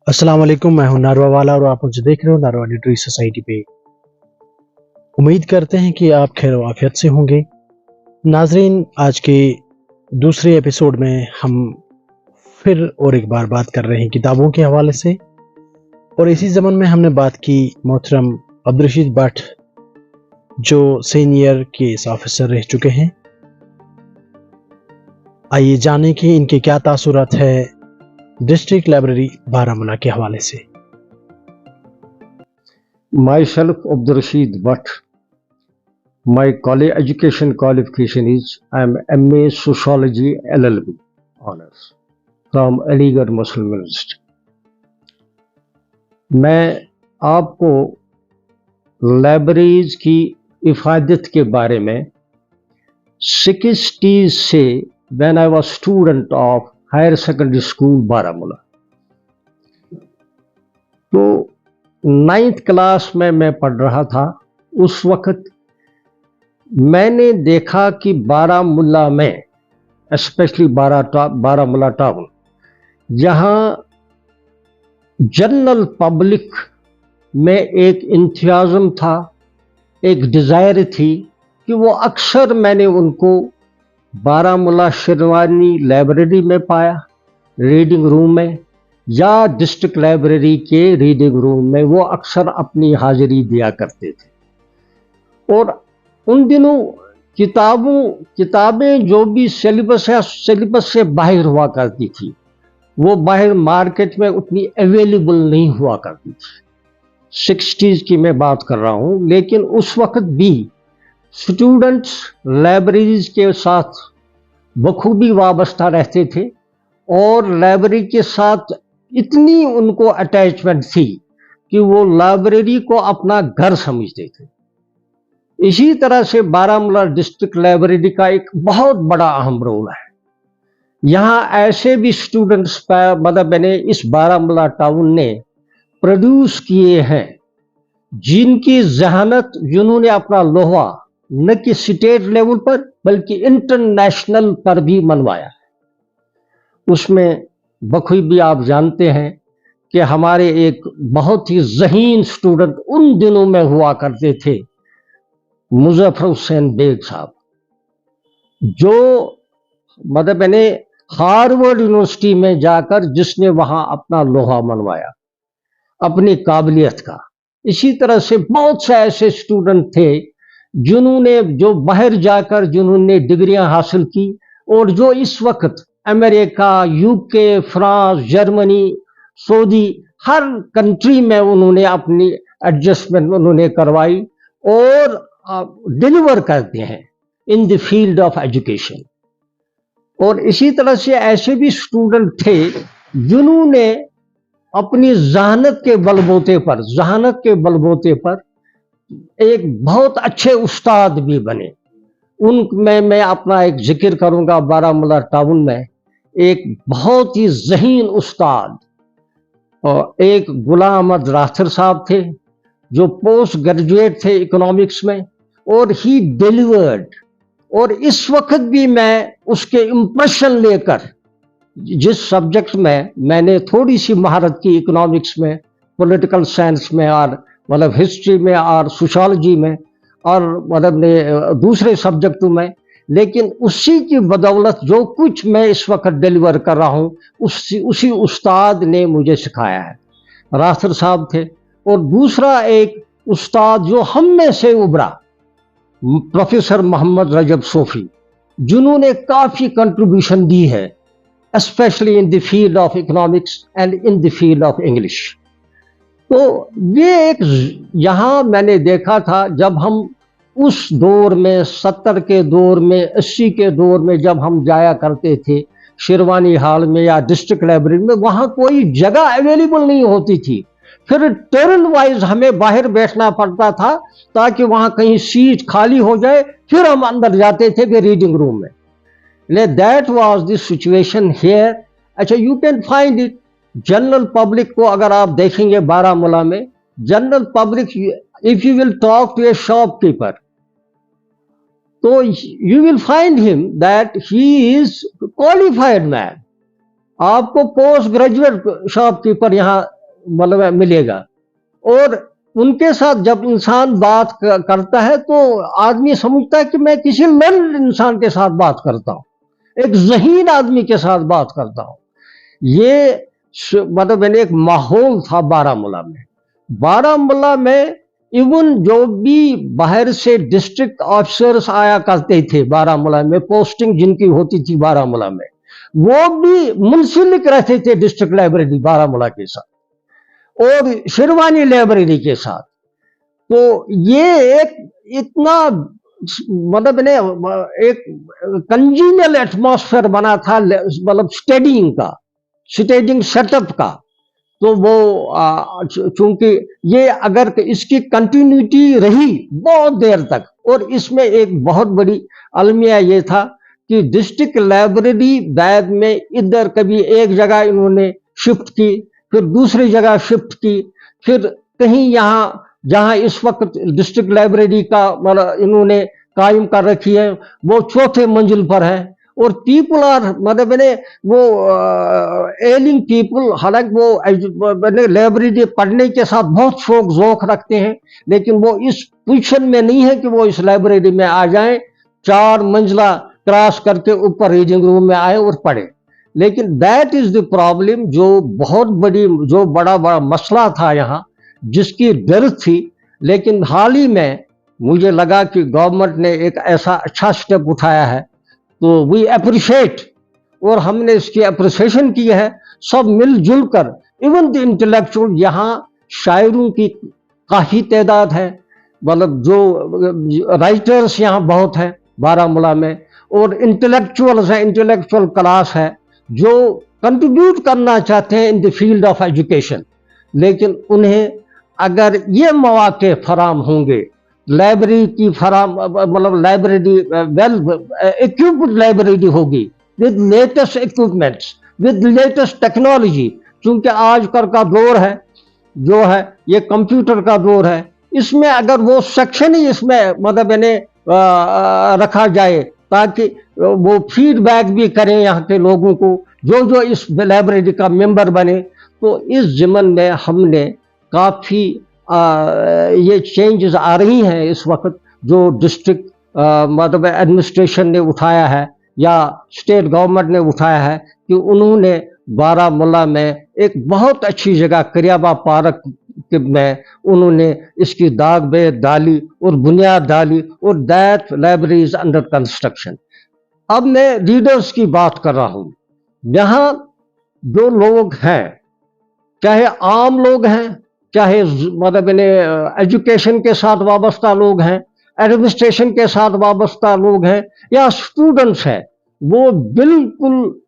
السلام علیکم، میں ہوں ناروا والا اور آپ مجھے دیکھ رہے ہو ناروا لٹریری سوسائٹی پہ۔ امید کرتے ہیں کہ آپ خیر و عافیت سے ہوں گے۔ ناظرین، آج کے دوسرے ایپیسوڈ میں ہم پھر اور ایک بار بات کر رہے ہیں کتابوں کے حوالے سے، اور اسی زمن میں ہم نے بات کی محترم عبدالرشید بٹ جو سینئر کیس آفیسر رہ چکے ہیں۔ آئیے جانیں کہ ان کے کیا تاثرات ہے ڈسٹرکٹ لائبریری بارہمولہ کے حوالے سے۔ Myself, Abdurrashid Bhatt. My education qualification is I am MA Sociology LLB Honors from Aligarh Muslim University. میں آپ کو لائبریریز کی افادت کے بارے میں 60s سے when I was student of higher secondary school Baramulla, تو 9th کلاس میں پڑھ رہا تھا۔ اس وقت میں نے دیکھا کہ بارہمولہ میں اسپیشلی بارہمولہ ٹاؤن، جہاں جنرل پبلک میں ایک انتھیازم تھا، ایک ڈیزائر تھی کہ وہ اکثر میں نے ان کو بارہمولہ شیروانی لائبریری میں پایا، ریڈنگ روم میں، یا ڈسٹرکٹ لائبریری کے ریڈنگ روم میں وہ اکثر اپنی حاضری دیا کرتے تھے۔ اور ان دنوں کتابیں جو بھی سلیبس سے باہر ہوا کرتی تھی، وہ باہر مارکیٹ میں اتنی اویلیبل نہیں ہوا کرتی تھی۔ 60s کی میں بات کر رہا ہوں، لیکن اس وقت بھی اسٹوڈنٹس لائبریریز کے ساتھ بخوبی وابستہ رہتے تھے، اور لائبریری کے ساتھ اتنی ان کو اٹیچمنٹ تھی کہ وہ لائبریری کو اپنا گھر سمجھتے تھے۔ اسی طرح سے بارہمولہ ڈسٹرکٹ لائبریری کا ایک بہت بڑا اہم رول ہے۔ یہاں ایسے بھی اسٹوڈنٹس اس بارہمولہ ٹاؤن نے پروڈیوس کیے ہیں جن کی ذہانت، جنہوں نے اپنا لوہا نہ کہ اسٹیٹ لیول پر بلکہ انٹرنیشنل پر بھی منوایا ہے۔ اس میں بخوبی آپ جانتے ہیں کہ ہمارے ایک بہت ہی ذہین اسٹوڈنٹ ان دنوں میں ہوا کرتے تھے، مظفر حسین بیگ صاحب، جو ہارورڈ یونیورسٹی میں جا کر جس نے وہاں اپنا لوہا منوایا اپنی قابلیت کا۔ اسی طرح سے بہت سے ایسے اسٹوڈنٹ تھے جو باہر جا کر جنہوں نے ڈگریاں حاصل کی، اور جو اس وقت امریکہ، UK، فرانس، جرمنی، سعودی، ہر کنٹری میں انہوں نے اپنی ایڈجسٹمنٹ انہوں نے کروائی اور ڈیلیور کرتے ہیں ان دی فیلڈ آف ایجوکیشن۔ اور اسی طرح سے ایسے بھی اسٹوڈنٹ تھے جنہوں نے اپنی ذہانت کے بلبوتے پر ایک بہت اچھے استاد بھی بنے۔ ان میں اپنا ایک ذکر کروں گا۔ بارہمولہ ٹاؤن میں ایک بہت ہی ذہین استاد اور ایک غلام احمد راتھر صاحب تھے، جو پوسٹ گریجویٹ تھے اکنامکس میں، اور ہی ڈیلیورڈ۔ اور اس وقت بھی میں اس کے امپریشن لے کر، جس سبجیکٹ میں نے تھوڑی سی مہارت کی اکنامکس میں، پولیٹیکل سائنس میں، اور ہسٹری میں اور سوشالوجی میں، اور دوسرے سبجیکٹوں میں، لیکن اسی کی بدولت جو کچھ میں اس وقت ڈیلیور کر رہا ہوں اسی استاد نے مجھے سکھایا ہے، راتھر صاحب تھے۔ اور دوسرا ایک استاد جو ہم میں سے ابھرا، پروفیسر محمد رجب صوفی، جنہوں نے کافی کنٹریبیوشن دی ہے، especially in the field of economics and in the field of English. تو یہ یہاں میں نے دیکھا تھا جب ہم اس دور میں 70 کے دور میں 80 کے دور میں جب ہم جایا کرتے تھے شیروانی ہال میں یا ڈسٹرکٹ لائبریری میں، وہاں کوئی جگہ اویلیبل نہیں ہوتی تھی، پھر ٹرن وائز ہمیں باہر بیٹھنا پڑتا تھا تاکہ وہاں کہیں سیٹ خالی ہو جائے، پھر ہم اندر جاتے تھے کہ ریڈنگ روم میں۔ That was the situation here. اچھا، you can find it. General public کو اگر آپ دیکھیں گے بارہمولہ میں، general public if you will talk to a shopkeeper، تو you will find him that he is qualified man۔ آپ کو پوسٹ گریجویٹ شاپ کیپر یہاں मतलब मिलेगा। और उनके साथ जब इंसान बात करता है तो आदमी समझता है कि मैं किसी लर्न इंसान के साथ बात करता हूँ, एक ज़हीन आदमी के साथ बात करता हूँ। ये मतलब मैंने एक माहौल था बारामूला में। बारामूला में इवन जो भी बाहर से डिस्ट्रिक्ट ऑफिसर्स आया करते थे बारामूला में, पोस्टिंग जिनकी होती थी बारामूला में, वो भी मुंसलिक रहते थे डिस्ट्रिक्ट लाइब्रेरी बारामूला के साथ और शेरवानी लाइब्रेरी के साथ। तो ये एक इतना मतलब ने एक कंजीनियल एटमॉस्फेयर बना था, मतलब स्टडीइंग का, स्टडीइंग सेटअप का। तो वो चूंकि ये अगर इसकी कंटिन्यूटी रही बहुत देर तक, और इसमें एक बहुत बड़ी अलमिया ये था कि डिस्ट्रिक्ट लाइब्रेरी बाद में इधर कभी एक जगह इन्होंने शिफ्ट की, फिर दूसरी जगह शिफ्ट की, फिर कहीं यहाँ जहाँ इस वक्त डिस्ट्रिक्ट लाइब्रेरी का मतलब इन्होंने कायम कर रखी है वो चौथे मंजिल पर है। और पीपल आर मतलब मैंने वो एलिंग पीपल, हालांकि वो मैंने लाइब्रेरी पढ़ने के साथ बहुत शौक ज़ौक रखते हैं, लेकिन वो इस पोजीशन में नहीं है कि वो इस लाइब्रेरी में आ जाएं, 4 मंजिला क्रॉस करके ऊपर रीडिंग रूम में आए और पढ़े। लेकिन दैट इज द प्रॉब्लम, जो बहुत बड़ी जो बड़ा बड़ा मसला था यहाँ, जिसकी डर थी। लेकिन हाल ही में मुझे लगा कि गवर्नमेंट ने एक ऐसा अच्छा स्टेप उठाया है, तो वी अप्रिशिएट, और हमने इसकी अप्रिसिएशन की है सब मिलजुल कर। इवन द इंटेलेक्चुअल, यहाँ शायरों की काफ़ी तादाद है, मतलब जो राइटर्स यहाँ बहुत हैं बारामूला में, और इंटेलेक्चुअल्स हैं, इंटेलेक्चुअल क्लास है जो कंट्रीब्यूट करना चाहते हैं in the field of education. लेकिन उन्हें अगर ये मौके फराम होंगे, लाइब्रेरी की फराम मतलब लाइब्रेरी वेल इक्विप्ड लाइब्रेरी होगी with latest equipments, with latest technology, क्योंकि आजकल का दौर है जो है ये कंप्यूटर का दौर है। इसमें अगर वो सेक्शन ही इसमें मतलब मैंने रखा जाए ताकि वो फीडबैक भी करें यहाँ के लोगों को जो इस लाइब्रेरी का मेंबर बने, तो इस ज़मन में हमने काफ़ी ये चेंजेस आ रही हैं इस वक्त, जो डिस्ट्रिक्ट मतलब एडमिनिस्ट्रेशन ने उठाया है या स्टेट गवर्नमेंट ने उठाया है कि उन्होंने बारामूला में एक बहुत अच्छी जगह करियाबा पार्क में उन्होंने इसकी दाग बेद डाली और बुनियाद डाली, और that library is under construction. अब मैं रीडर्स की बात कर रहा हूँ। यहाँ जो लोग हैं, चाहे आम लोग हैं, चाहे मतलब एजुकेशन के साथ वाबस्ता लोग हैं, एडमिनिस्ट्रेशन के साथ वाबस्ता लोग हैं, या स्टूडेंट्स हैं, वो बिल्कुल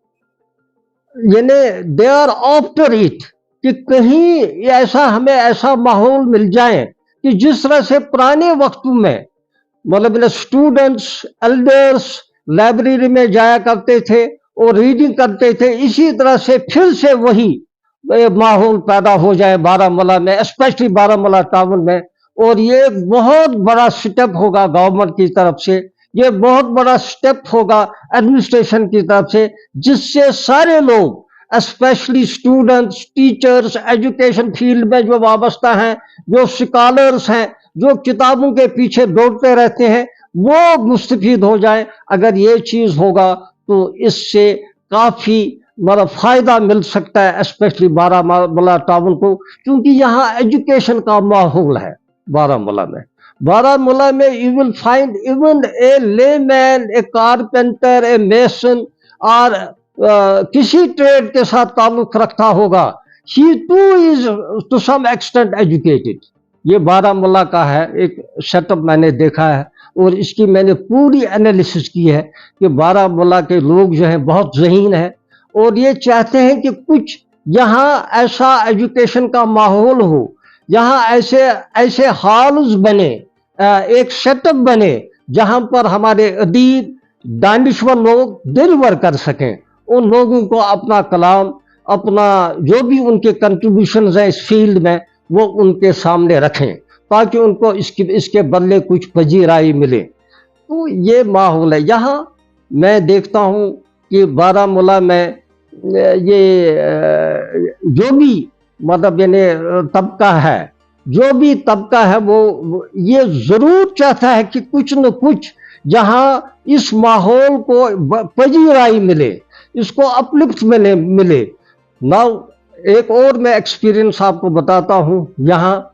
यानी दे आर आफ्टर इट कि कहीं ऐसा हमें ऐसा माहौल मिल जाए कि जिस तरह से पुराने वक्तों में मतलब स्टूडेंट्स एल्डर्स लाइब्रेरी में जाया करते थे और रीडिंग करते थे, इसी तरह से फिर से वही माहौल पैदा हो जाए बारामूला में, स्पेशली बारामूला टाउन में। और ये बहुत बड़ा स्टेप होगा गवर्नमेंट की तरफ से, ये बहुत बड़ा स्टेप होगा एडमिनिस्ट्रेशन की तरफ से, जिससे सारे लोग specially students, teachers, education field में जो वाबस्ता हैं, जो स्कॉलर्स हैं, जो किताबों के पीछे दौड़ते रहते हैं, वो मुस्तफीद हो जाए। अगर ये चीज़ होगा तो इससे काफ़ी मतलब फ़ायदा मिल सकता है, स्पेशली बारामूला टाउन को, क्योंकि यहाँ एजुकेशन का माहौल है बारामूला में। बारामूला में you will find even a layman, a carpenter, a mason, और किसी ट्रेड के साथ ताल्लुक रखता होगा, he too is to some extent educated. ये बारामूला का है एक सेटअप, मैंने देखा है और इसकी मैंने पूरी एनालिसिस की है कि बारामूला के लोग जो हैं बहुत ज़हीन हैं, और ये चाहते हैं कि कुछ यहाँ ऐसा एजुकेशन का माहौल हो, यहाँ ऐसे ऐसे हॉल्स बने, एक सेटअप बने जहाँ पर हमारे अदीब दानिश्वर लोग डिलीवर कर सकें उन लोगों को अपना कलाम, अपना जो भी उनके कंट्रीब्यूशंस हैं इस फील्ड में, वो उनके सामने रखें ताकि उनको इसके बदले कुछ पजीराई मिले। तो ये माहौल है यहाँ। मैं देखता हूँ कि बारामूला में ये जो भी मतलब यानी तबका है, जो भी तबका है वो ये जरूर चाहता है कि कुछ न कुछ जहां इस माहौल को पजीराई मिले, इसको अपलिफ्ट मिले। नाउ एक और मैं एक्सपीरियंस आपको बताता हूं। यहाँ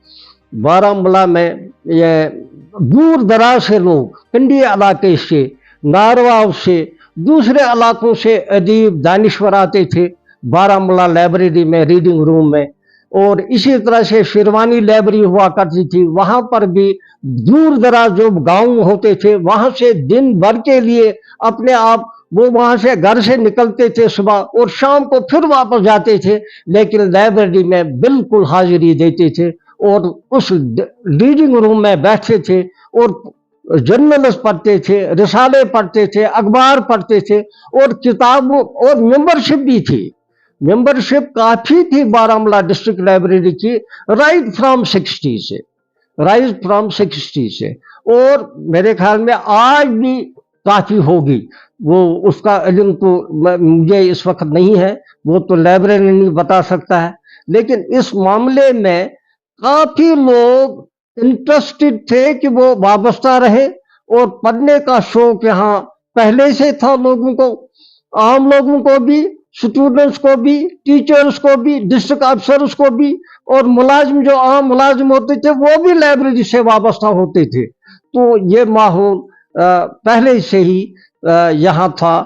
बारामूला में ये दूर दराज से लोग, कंडी इलाके से, नारवाव से, दूसरे इलाकों से अदीब दानिश्वर आते थे बारामूला लाइब्रेरी में, रीडिंग रूम में। और इसी तरह से शेरवानी लाइब्रेरी हुआ करती थी, वहां पर भी दूर दराज जो गांव होते थे वहां से दिन भर के लिए अपने आप वो वहां से घर से निकलते थे सुबह, और शाम को फिर वापस जाते थे, लेकिन लाइब्रेरी में बिल्कुल हाजिरी देते थे और उस रीडिंग रूम में बैठते थे और जर्नल्स पढ़ते थे, रिसाले पढ़ते थे, अखबार पढ़ते थे, और किताबों और मेंबरशिप भी थी। मेंबरशिप काफी थी बारामूला डिस्ट्रिक्ट लाइब्रेरी की, राइट फ्रॉम 60 से, राइट फ्रॉम 60 से। और मेरे ख्याल में आज भी काफी होगी। वो उसका इल्म तो मुझे इस वक्त नहीं है, वो तो लाइब्रेरी नहीं बता सकता है, लेकिन इस मामले में काफी लोग इंटरेस्टेड थे कि वो वाबस्ता रहे, और पढ़ने का शौक यहाँ पहले से था लोगों को, आम लोगों को भी, स्टूडेंट्स को भी, टीचर्स को भी, डिस्ट्रिक्ट अफसर्स को भी, और मुलाजिम जो आम मुलाजिम होते थे वो भी लाइब्रेरी से वाबस्ता होते थे। तो ये माहौल पहले से ही यहाँ था,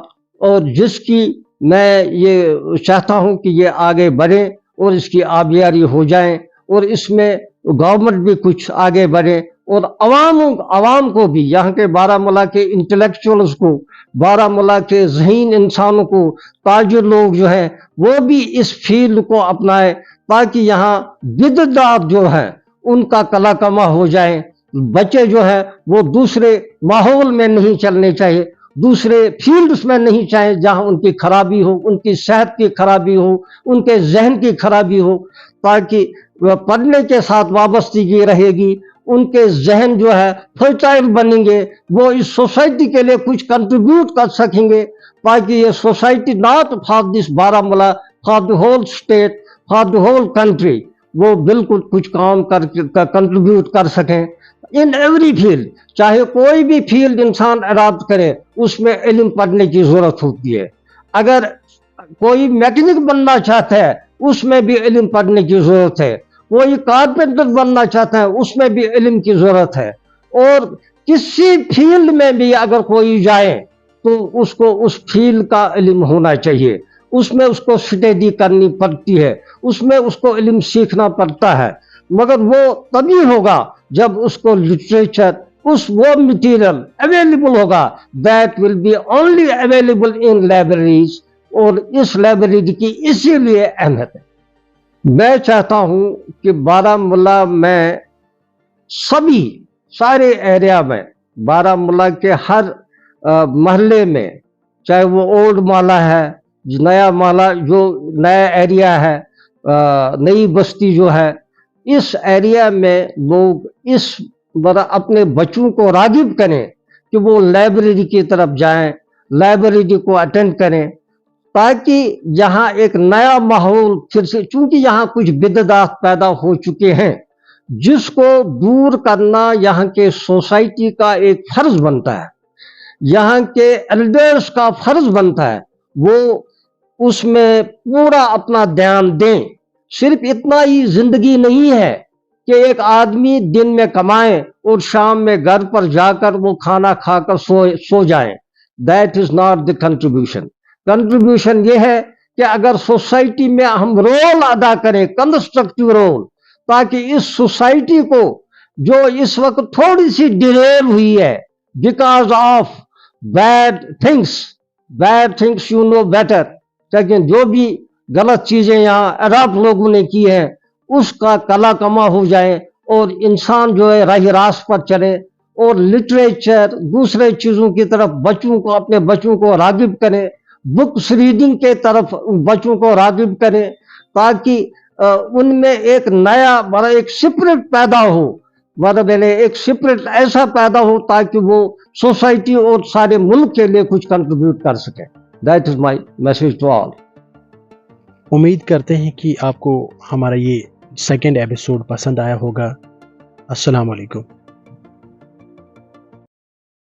और जिसकी मैं ये चाहता हूँ कि ये आगे बढ़े और इसकी आबियारी हो जाए, और इसमें गवर्नमेंट भी कुछ आगे बढ़े, और अवाम को भी, यहाँ के बारामूला के इंटेलेक्चुअल्स को, बारामूला के ज़हीन इंसानों को, ताजुर लोग जो हैं वो भी इस फील्ड को अपनाए, ताकि यहाँ बिदअत जो है उनका कला कमा हो जाए। बच्चे जो है वो दूसरे माहौल में नहीं चलने चाहिए, दूसरे फील्ड्स में नहीं चाहिए जहां उनकी खराबी हो, उनकी सेहत की खराबी हो, उनके जहन की खराबी हो, ताकि वह पढ़ने के साथ वाबस्तगी रहेगी, उनके जहन जो है फर्टाइल बनेंगे, वो इस सोसाइटी के लिए कुछ कंट्रीब्यूट कर सकेंगे, ताकि ये society not for this Baramulla, for the whole state, for the whole country, वो बिल्कुल कुछ काम कर कंट्रीब्यूट कर सकें इन एवरी फील्ड। चाहे कोई भी फील्ड इंसान अडॉप्ट करे, उसमें इल्म पढ़ने की जरूरत होती है। अगर कोई मैकेनिक बनना चाहता है, उसमें भी इल्म पढ़ने की जरूरत है। कोई कारपेंटर बनना चाहता है, उसमें भी इल्म की जरूरत है। और किसी फील्ड में भी अगर कोई जाए तो उसको उस फील्ड का इल्म होना चाहिए, उसमें उसको स्टडी करनी पड़ती है, उसमें उसको इल्म सीखना पड़ता है। मगर वो तभी होगा जब उसको लिटरेचर, वो मटेरियल अवेलेबल होगा, that will be only available in libraries. और इस लाइब्रेरी की इसीलिए अहमियत है। मैं चाहता हूं कि बारामूला में सारे एरिया में, बारामूला के हर महल्ले में, चाहे वो ओल्ड माला है, नया माला जो नया एरिया है, नई बस्ती जो है, इस एरिया में लोग इस अपने बच्चों को रागिब करें कि वो लाइब्रेरी की तरफ जाएं, लाइब्रेरी को अटेंड करें, ताकि यहाँ एक नया माहौल फिर से, चूंकि यहाँ कुछ बिदअत पैदा हो चुके हैं, जिसको दूर करना यहाँ के सोसाइटी का एक फर्ज बनता है, यहाँ के एल्डर्स का फर्ज बनता है, वो उसमें पूरा अपना ध्यान दें। सिर्फ इतना ही जिंदगी नहीं है कि एक आदमी दिन में कमाए और शाम में घर पर जाकर वो खाना खाकर सो जाए। That is not the contribution. Contribution ये है कि अगर सोसाइटी में हम रोल अदा करें, कंस्ट्रक्टिव रोल, ताकि इस सोसाइटी को जो इस वक्त थोड़ी सी डिरेल हुई है because of bad things you know better, लेकिन जो भी गलत चीजें यहाँ अरब लोगों ने की है उसका कला कमा हो जाए, और इंसान जो है राह रास्त पर चले, और लिटरेचर दूसरे चीजों की तरफ अपने बच्चों को रागिब करें, बुक्स रीडिंग के तरफ बच्चों को रागिब करें, ताकि उनमें एक नया बड़ा एक स्पिरिट पैदा हो, एक स्पिरिट ऐसा पैदा हो ताकि वो सोसाइटी और सारे मुल्क के लिए कुछ कंट्रीब्यूट कर सके। That is my message to all. उम्मीद करते हैं कि आपको हमारा ये सेकंड एपिसोड पसंद आया होगा। अस्सलाम वालेकुम।